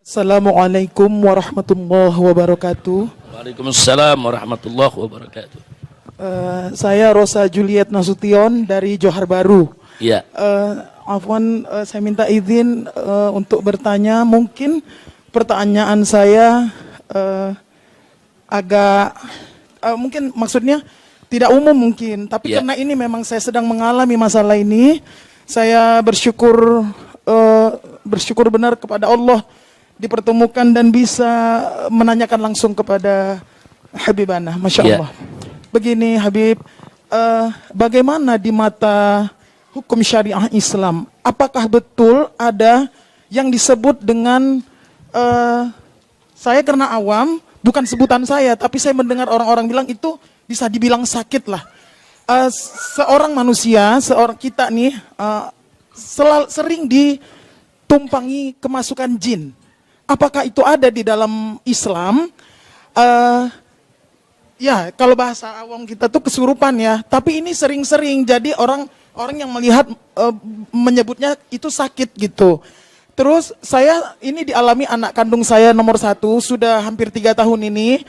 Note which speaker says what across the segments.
Speaker 1: Assalamualaikum warahmatullahi wabarakatuh.
Speaker 2: Waalaikumsalam warahmatullahi wabarakatuh.
Speaker 1: Saya Rosa Juliet Nasution dari Johar Baru.
Speaker 2: Iya.
Speaker 1: Afwan, saya minta izin untuk bertanya. Mungkin pertanyaan saya agak mungkin maksudnya tidak umum mungkin, tapi karena ini memang saya sedang mengalami masalah ini, saya bersyukur benar kepada Allah dipertemukan dan bisa menanyakan langsung kepada Habibana. Masya Allah. Begini Habib, bagaimana di mata hukum syariah Islam? Apakah betul ada yang disebut dengan saya karena awam, bukan sebutan saya, tapi saya mendengar orang-orang bilang itu bisa dibilang sakit lah. Seorang manusia, seorang kita nih sering ditumpangi kemasukan jin. Apakah itu ada di dalam Islam? Ya, kalau bahasa awam kita tuh kesurupan ya. Tapi ini sering-sering jadi orang yang melihat menyebutnya itu sakit gitu. Terus saya ini dialami anak kandung saya nomor 1 sudah hampir 3 tahun ini.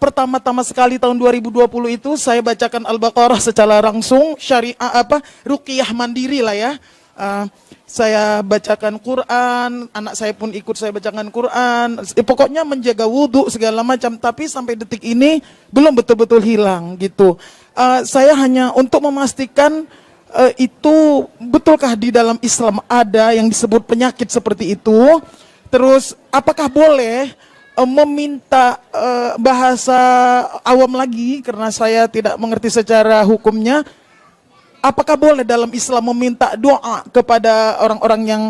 Speaker 1: Pertama-tama sekali tahun 2020 itu saya bacakan Al-Baqarah secara langsung, syariah ruqyah mandiri lah ya. Saya bacakan Quran, anak saya pun ikut saya bacakan Quran. Pokoknya menjaga wudhu segala macam. Tapi sampai detik ini belum betul-betul hilang gitu. Saya hanya untuk memastikan itu betulkah di dalam Islam ada yang disebut penyakit seperti itu. Terus apakah boleh meminta bahasa awam lagi karena saya tidak mengerti secara hukumnya. Apakah boleh dalam Islam meminta doa kepada orang-orang yang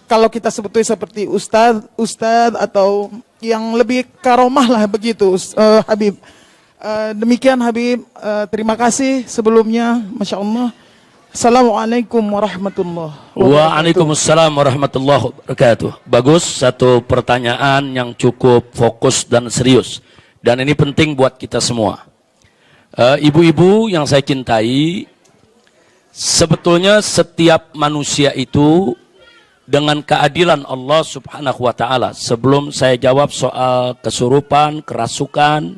Speaker 1: kalau kita sebutnya seperti ustadz atau yang lebih karomah lah begitu, Habib. Demikian Habib, terima kasih sebelumnya, Masya Allah. Assalamualaikum warahmatullahi wabarakatuh.
Speaker 2: Waalaikumsalam warahmatullahi wabarakatuh. Bagus, satu pertanyaan yang cukup fokus dan serius. Dan ini penting buat kita semua. Ibu-ibu yang saya cintai, sebetulnya setiap manusia itu dengan keadilan Allah Subhanahu wa Ta'ala. Sebelum saya jawab soal kesurupan, kerasukan,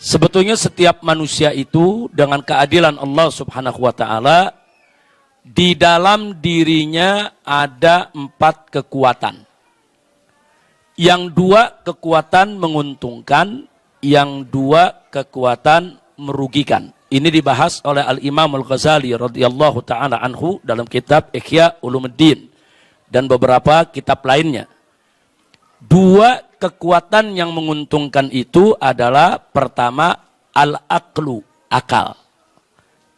Speaker 2: sebetulnya setiap manusia itu dengan keadilan Allah Subhanahu wa Ta'ala, di dalam dirinya ada 4 kekuatan. Yang 2 kekuatan menguntungkan, yang 2 kekuatan merugikan. Ini dibahas oleh Al-Imam Al-Ghazali radhiyallahu ta'ala anhu dalam kitab Ihya Ulumuddin dan beberapa kitab lainnya. 2 kekuatan yang menguntungkan itu adalah pertama al-aqlu, akal.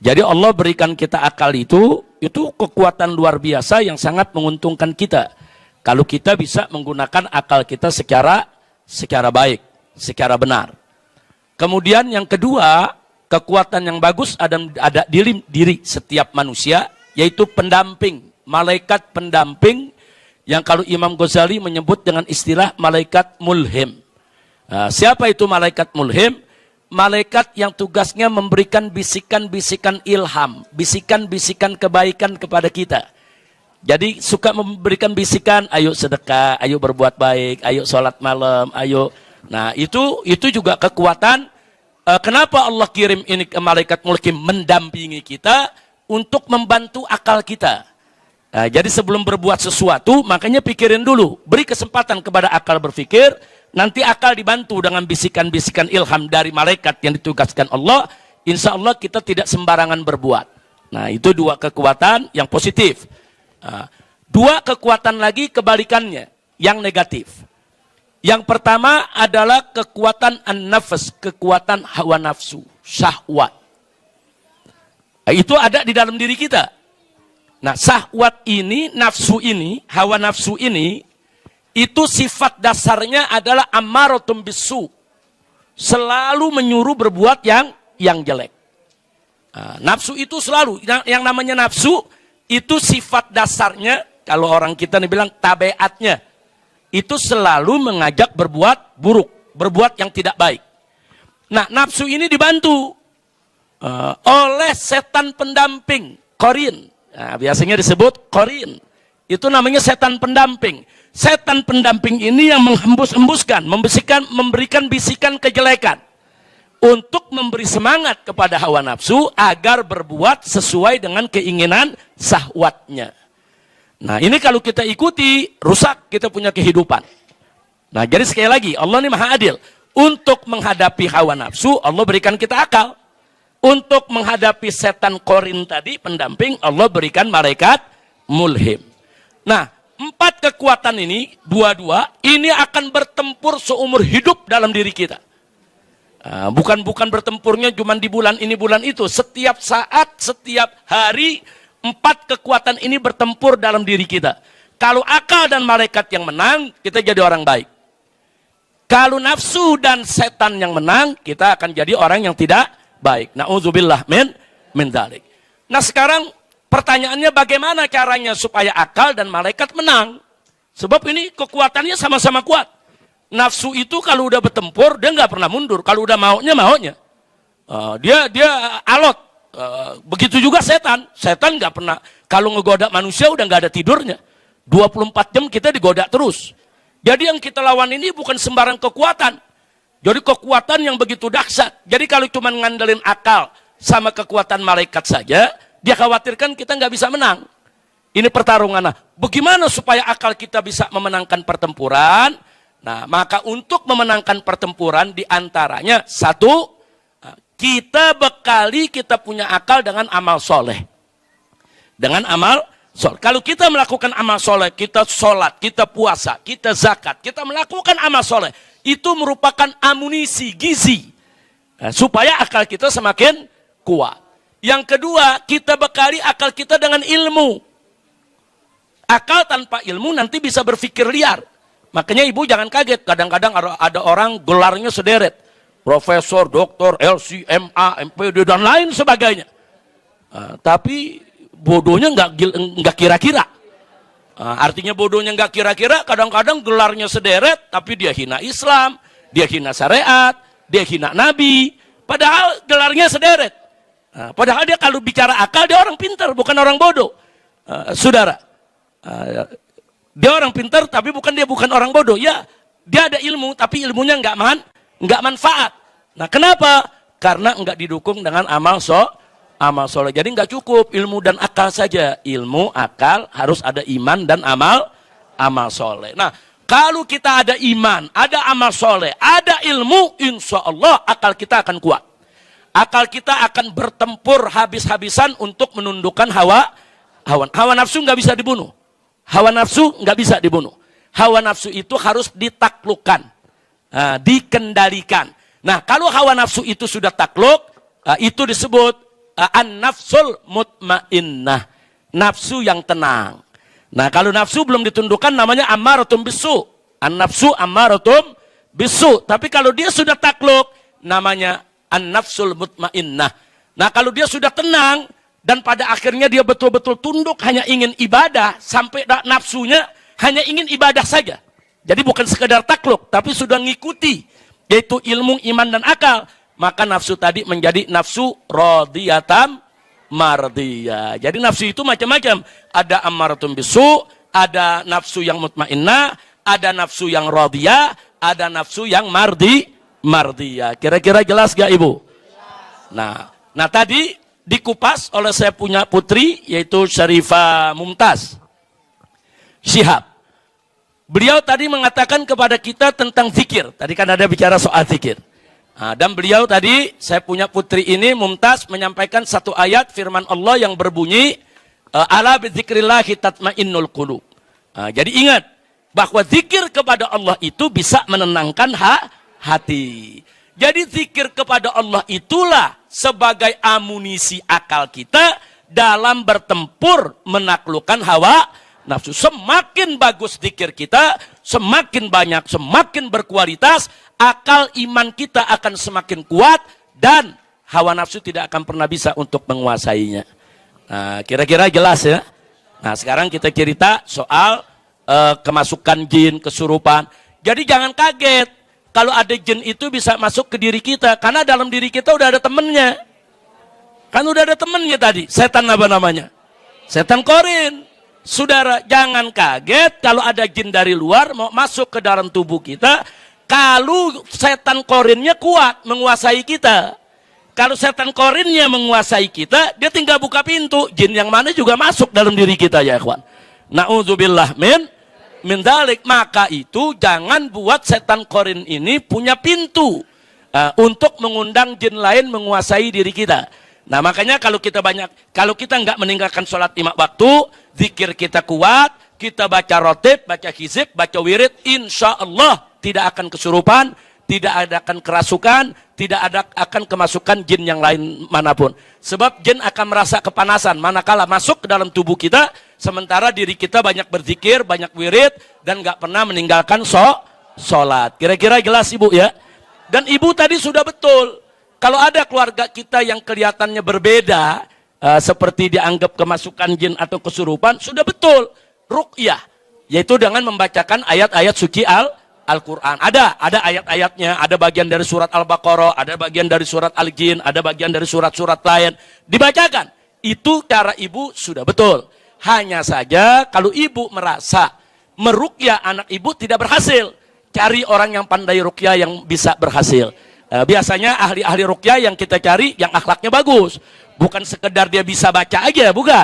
Speaker 2: Jadi Allah berikan kita akal itu kekuatan luar biasa yang sangat menguntungkan kita. Kalau kita bisa menggunakan akal kita secara baik, secara benar. Kemudian yang kedua, kekuatan yang bagus ada di diri setiap manusia, yaitu pendamping, malaikat pendamping yang kalau Imam Ghazali menyebut dengan istilah malaikat mulhim. Nah, siapa itu malaikat mulhim? Malaikat yang tugasnya memberikan bisikan-bisikan ilham, bisikan-bisikan kebaikan kepada kita. Jadi suka memberikan bisikan, ayo sedekah, ayo berbuat baik, ayo sholat malam, ayo. Nah itu juga kekuatan. Kenapa Allah kirim ini ke malaikat mulhim mendampingi kita untuk membantu akal kita. Nah, jadi sebelum berbuat sesuatu, makanya pikirin dulu. Beri kesempatan kepada akal berpikir. Nanti akal dibantu dengan bisikan-bisikan ilham dari malaikat yang ditugaskan Allah. Insya Allah kita tidak sembarangan berbuat. Nah itu 2 kekuatan yang positif. 2 kekuatan lagi kebalikannya, yang negatif. Yang pertama adalah kekuatan an-nafs, kekuatan hawa nafsu, syahwat. Nah, itu ada di dalam diri kita. Nah, syahwat ini, nafsu ini, hawa nafsu ini, itu sifat dasarnya adalah ammaratun bisu. Selalu menyuruh berbuat yang jelek. Nah, nafsu itu selalu, yang namanya nafsu, itu sifat dasarnya, kalau orang kita nih bilang tabiatnya, itu selalu mengajak berbuat buruk, berbuat yang tidak baik. Nah, nafsu ini dibantu oleh setan pendamping, qarin. Nah, biasanya disebut qarin. Itu namanya setan pendamping. setan pendamping ini yang menghembus-hembuskan, memberikan bisikan kejelekan untuk memberi semangat kepada hawa nafsu agar berbuat sesuai dengan keinginan syahwatnya. Nah, ini kalau kita ikuti, rusak kita punya kehidupan. Nah, jadi sekali lagi, Allah ini maha adil. Untuk menghadapi hawa nafsu, Allah berikan kita akal. Untuk menghadapi setan korin tadi, pendamping, Allah berikan malaikat mulhim. Nah, 4 kekuatan ini, dua-dua, ini akan bertempur seumur hidup dalam diri kita. Bukan bertempurnya cuma di bulan ini, bulan itu. Setiap saat, setiap hari, 4 kekuatan ini bertempur dalam diri kita. Kalau akal dan malaikat yang menang, kita jadi orang baik. Kalau nafsu dan setan yang menang, kita akan jadi orang yang tidak baik. Na'udzubillah min dzalik. Nah, sekarang pertanyaannya bagaimana caranya supaya akal dan malaikat menang? Sebab ini kekuatannya sama-sama kuat. Nafsu itu kalau udah bertempur, dia nggak pernah mundur. Kalau udah maunya. Dia alot. Begitu juga setan. Setan nggak pernah, kalau ngegoda manusia udah nggak ada tidurnya. 24 jam kita digoda terus. Jadi yang kita lawan ini bukan sembarang kekuatan. Jadi kekuatan yang begitu dahsyat. Jadi kalau cuma ngandelin akal sama kekuatan malaikat saja, dia khawatirkan kita nggak bisa menang. Ini pertarungan. Nah, bagaimana supaya akal kita bisa memenangkan pertempuran? Nah, maka untuk memenangkan pertempuran diantaranya, 1, kita bekali kita punya akal dengan amal soleh. Dengan amal soleh. Kalau kita melakukan amal soleh, kita sholat, kita puasa, kita zakat, kita melakukan amal soleh, itu merupakan amunisi, gizi, supaya akal kita semakin kuat. Yang kedua, kita bekali akal kita dengan ilmu. Akal tanpa ilmu nanti bisa berpikir liar. Makanya ibu jangan kaget, kadang-kadang ada orang gelarnya sederet. Profesor, doktor, LC, MA, MPD, dan lain sebagainya. Tapi bodohnya nggak kira-kira. Artinya bodohnya nggak kira-kira, kadang-kadang gelarnya sederet, tapi dia hina Islam, dia hina syariat, dia hina Nabi. Padahal gelarnya sederet. Padahal dia kalau bicara akal, dia orang pintar, bukan orang bodoh. Saudara, dia orang pintar, tapi dia bukan orang bodoh. Ya, dia ada ilmu, tapi ilmunya nggak manfaat. Nah, kenapa? Karena nggak didukung dengan amal soleh. Jadi nggak cukup ilmu dan akal saja. Ilmu, akal, harus ada iman dan amal soleh. Nah, kalau kita ada iman, ada amal soleh, ada ilmu, insya Allah akal kita akan kuat. Akal kita akan bertempur habis-habisan untuk menundukkan hawa nafsu nggak bisa dibunuh. Hawa nafsu nggak bisa dibunuh. Hawa nafsu itu harus ditaklukkan, dikendalikan. Nah, kalau hawa nafsu itu sudah takluk, itu disebut an-nafsul mutmainnah, nafsu yang tenang. Nah, kalau nafsu belum ditundukkan namanya ammaratum bisu. An-nafsu ammaratum bisu. Tapi kalau dia sudah takluk namanya an-nafsul mutmainnah. Nah, kalau dia sudah tenang dan pada akhirnya dia betul-betul tunduk hanya ingin ibadah, sampai nafsunya hanya ingin ibadah saja. Jadi bukan sekedar takluk, tapi sudah ngikuti, yaitu ilmu, iman, dan akal. Maka nafsu tadi menjadi nafsu radiyatam mardiyah. Jadi nafsu itu macam-macam. Ada ammaratum bisu, ada nafsu yang mutmainnah, ada nafsu yang radiyah, ada nafsu yang mardiyah. Kira-kira jelas gak ibu? Nah tadi dikupas oleh saya punya putri, yaitu Syarifah Mumtaz Syihab. Beliau tadi mengatakan kepada kita tentang zikir. Tadi kan ada bicara soal zikir. Dan beliau tadi, saya punya putri ini, Mumtaz, menyampaikan satu ayat firman Allah yang berbunyi, ala bidzikrillahi tatmainnul qulub. Jadi ingat, bahwa zikir kepada Allah itu bisa menenangkan hati. Jadi zikir kepada Allah itulah sebagai amunisi akal kita dalam bertempur menaklukkan hawa nafsu. Semakin bagus zikir kita, semakin banyak, semakin berkualitas, akal iman kita akan semakin kuat, dan hawa nafsu tidak akan pernah bisa untuk menguasainya. Nah, kira-kira jelas ya. Nah, sekarang kita cerita soal kemasukan jin, kesurupan. Jadi jangan kaget kalau ada jin itu bisa masuk ke diri kita, karena dalam diri kita udah ada temennya. Kan udah ada temennya tadi, setan apa namanya? Setan korin. Saudara, jangan kaget kalau ada jin dari luar mau masuk ke dalam tubuh kita. Kalau setan korinnya kuat menguasai kita. Kalau setan korinnya menguasai kita, dia tinggal buka pintu. Jin yang mana juga masuk dalam diri kita ya ikhwan. Na'udzubillah min dzalik. Maka itu jangan buat setan korin ini punya pintu untuk mengundang jin lain menguasai diri kita. Nah makanya kalau kita nggak meninggalkan sholat 5 waktu, zikir kita kuat, kita baca rotib, baca hizib, baca wirid, insya Allah tidak akan kesurupan, tidak akan kerasukan, tidak akan kemasukan jin yang lain manapun. Sebab jin akan merasa kepanasan manakala masuk ke dalam tubuh kita, sementara diri kita banyak berzikir, banyak wirid, dan nggak pernah meninggalkan sholat. Kira-kira jelas ibu ya? Dan ibu tadi sudah betul. Kalau ada keluarga kita yang kelihatannya berbeda, seperti dianggap kemasukan jin atau kesurupan, sudah betul. Ruqyah, yaitu dengan membacakan ayat-ayat suci Al-Quran. Ada ayat-ayatnya, ada bagian dari surat Al-Baqarah, ada bagian dari surat Al-Jin, ada bagian dari surat-surat lain. Dibacakan. Itu cara ibu sudah betul. Hanya saja kalau ibu merasa meruqyah anak ibu tidak berhasil, cari orang yang pandai ruqyah yang bisa berhasil. Biasanya ahli-ahli ruqyah yang kita cari yang akhlaknya bagus, bukan sekedar dia bisa baca aja, bukan.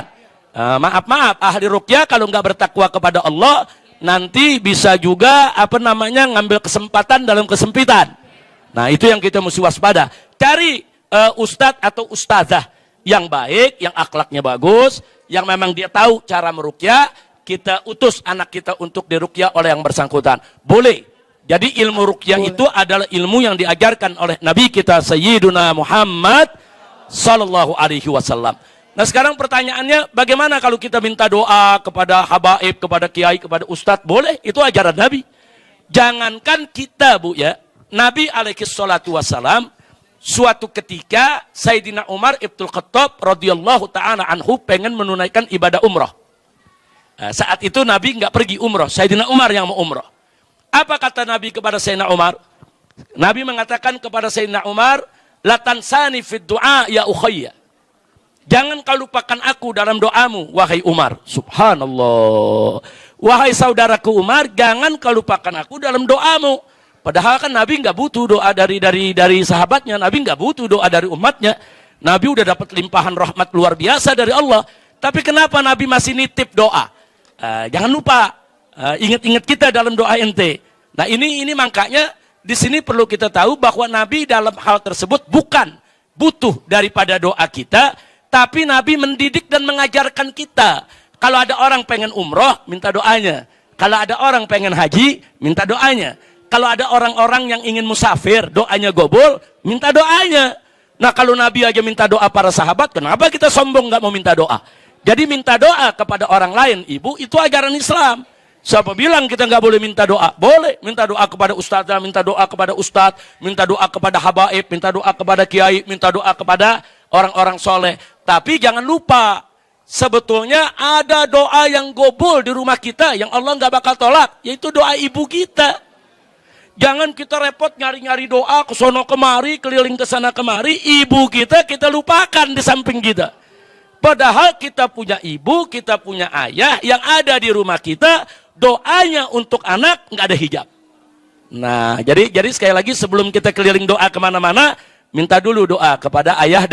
Speaker 2: Maaf, ahli ruqyah kalau nggak bertakwa kepada Allah, nanti bisa juga ngambil kesempatan dalam kesempitan. Nah itu yang kita mesti waspada. Cari ustadz atau ustazah yang baik, yang akhlaknya bagus, yang memang dia tahu cara meruqyah. Kita utus anak kita untuk diruqyah oleh yang bersangkutan. Boleh. Jadi ilmu ruqyah itu adalah ilmu yang diajarkan oleh Nabi kita Sayyiduna Muhammad sallallahu alaihi wasallam. Nah sekarang pertanyaannya, bagaimana kalau kita minta doa kepada habaib, kepada kiai, kepada ustadz? Boleh, itu ajaran Nabi. Jangankan kita bu ya, Nabi alaihi salatu wasallam suatu ketika Sayyidina Umar Ibnul Khattab radhiyallahu ta'ala anhu pengen menunaikan ibadah umrah. Saat itu Nabi nggak pergi umrah, Sayyidina Umar yang mau umrah. Apa kata Nabi kepada Sayyidina Umar? Nabi mengatakan kepada Sayyidina Umar, la tansani fid du'a ya ukhayya. Jangan kau lupakan aku dalam doamu, wahai Umar. Subhanallah. Wahai saudaraku Umar, jangan kau lupakan aku dalam doamu. Padahal kan Nabi nggak butuh doa dari sahabatnya, Nabi nggak butuh doa dari umatnya. Nabi udah dapat limpahan rahmat luar biasa dari Allah. Tapi kenapa Nabi masih nitip doa? Jangan lupa. Ingat-ingat kita dalam doa ente. Nah ini makanya di sini perlu kita tahu bahwa Nabi dalam hal tersebut bukan butuh daripada doa kita, tapi Nabi mendidik dan mengajarkan kita. Kalau ada orang pengen umroh, minta doanya. Kalau ada orang pengen haji, minta doanya. Kalau ada orang-orang yang ingin musafir, doanya gobol, minta doanya. Nah kalau Nabi aja minta doa para sahabat, kenapa kita sombong nggak mau minta doa? Jadi minta doa kepada orang lain, ibu, itu ajaran Islam. Siapa bilang kita nggak boleh minta doa? Boleh. Minta doa kepada ustazah, minta doa kepada ustadz, minta doa kepada habaib, minta doa kepada kiai, minta doa kepada orang-orang soleh. Tapi jangan lupa, sebetulnya ada doa yang gobol di rumah kita yang Allah nggak bakal tolak, yaitu doa ibu kita. Jangan kita repot nyari-nyari doa ke sono kemari, keliling ke sana kemari. Ibu kita lupakan di samping kita. Padahal kita punya ibu, kita punya ayah yang ada di rumah kita, doanya untuk anak nggak ada hijab. Nah, jadi sekali lagi sebelum kita keliling doa kemana-mana, minta dulu doa kepada ayah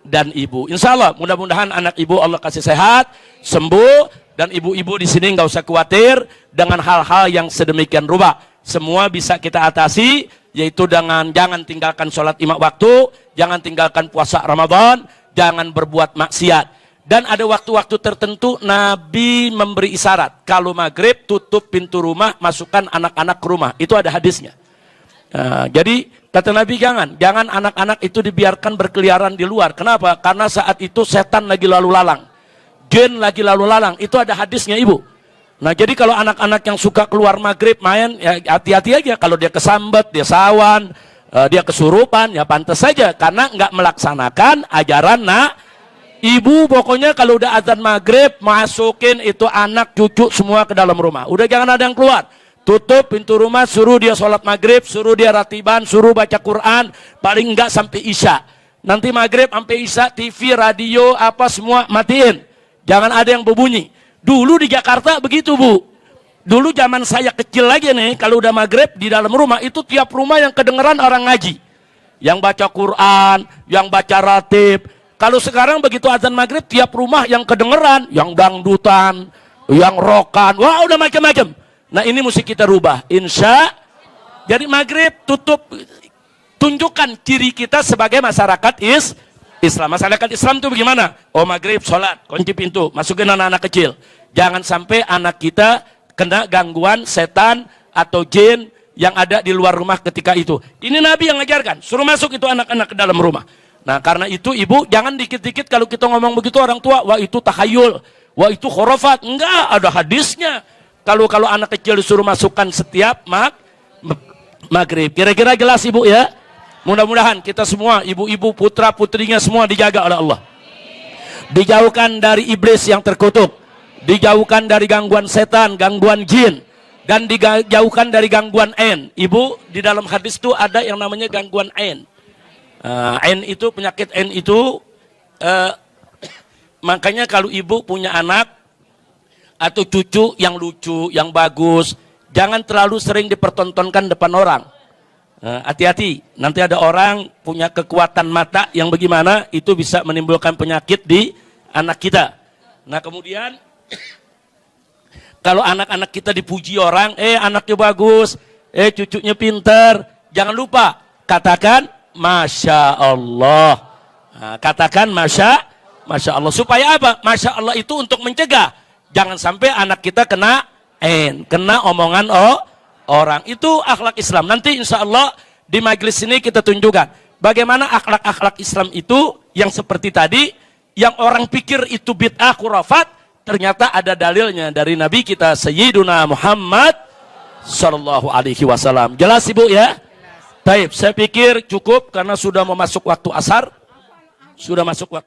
Speaker 2: dan ibu. Insya Allah, mudah-mudahan anak ibu Allah kasih sehat, sembuh, dan ibu-ibu di sini nggak usah khawatir dengan hal-hal yang sedemikian rupa. Semua bisa kita atasi, yaitu dengan jangan tinggalkan sholat 5 waktu, jangan tinggalkan puasa Ramadan, jangan berbuat maksiat. Dan ada waktu-waktu tertentu Nabi memberi isyarat. Kalau maghrib tutup pintu rumah, masukkan anak-anak ke rumah. Itu ada hadisnya. Jadi kata Nabi jangan anak-anak itu dibiarkan berkeliaran di luar. Kenapa? Karena saat itu setan lagi lalu lalang. Jin lagi lalu lalang. Itu ada hadisnya ibu. Nah jadi kalau anak-anak yang suka keluar maghrib main, ya hati-hati aja. Kalau dia kesambet, dia sawan, dia kesurupan, ya pantas saja. Karena nggak melaksanakan ajaran ibu. Pokoknya kalau udah azan maghrib, masukin itu anak cucu semua ke dalam rumah. Udah jangan ada yang keluar. Tutup pintu rumah, suruh dia sholat maghrib, suruh dia ratiban, suruh baca Quran, paling enggak sampai isya. Nanti maghrib sampai isya, TV, radio, apa semua matiin. Jangan ada yang berbunyi. Dulu di Jakarta begitu, Bu. Dulu zaman saya kecil lagi nih, kalau udah maghrib di dalam rumah itu tiap rumah yang kedengeran orang ngaji. Yang baca Quran, yang baca ratib. Kalau sekarang begitu azan maghrib tiap rumah yang kedengeran, yang dangdutan, yang rokan, wah udah macam-macam. Nah ini mesti kita rubah. Jadi maghrib tutup, tunjukkan ciri kita sebagai masyarakat Islam. Masyarakat Islam itu bagaimana? Oh maghrib, sholat, kunci pintu, masukin anak-anak kecil. Jangan sampai anak kita kena gangguan setan atau jin yang ada di luar rumah ketika itu. Ini Nabi yang ngajarkan, suruh masuk itu anak-anak ke dalam rumah. Nah karena itu ibu jangan dikit-dikit kalau kita ngomong begitu orang tua, wah itu takhayul, wah itu khurafat. Enggak, ada hadisnya. Kalau anak kecil disuruh masukkan setiap maghrib. Kira-kira jelas ibu ya? Mudah-mudahan kita semua, ibu-ibu, putra-putrinya semua dijaga oleh Allah. Dijauhkan dari iblis yang terkutuk. Dijauhkan dari gangguan setan, gangguan jin, dan dijauhkan dari gangguan ain. Ibu, di dalam hadis itu ada yang namanya gangguan ain. Ain itu, penyakit ain itu, makanya kalau ibu punya anak atau cucu yang lucu, yang bagus, jangan terlalu sering dipertontonkan depan orang. Hati-hati, nanti ada orang punya kekuatan mata yang bagaimana, itu bisa menimbulkan penyakit di anak kita. Nah kemudian, kalau anak-anak kita dipuji orang, anaknya bagus, cucunya pinter, jangan lupa katakan Masya Allah. Nah, katakan Masya Allah. Supaya apa? Masya Allah itu untuk mencegah. Jangan sampai anak kita kena omongan orang. Itu akhlak Islam. Nanti insya Allah di majelis ini kita tunjukkan bagaimana akhlak-akhlak Islam itu yang seperti tadi, yang orang pikir itu bid'ah khurafat, ternyata ada dalilnya dari Nabi kita Sayyiduna Muhammad Sallallahu Alaihi Wasallam. Jelas ibu ya? Taib, saya pikir cukup karena sudah mau masuk waktu asar. Sudah masuk waktu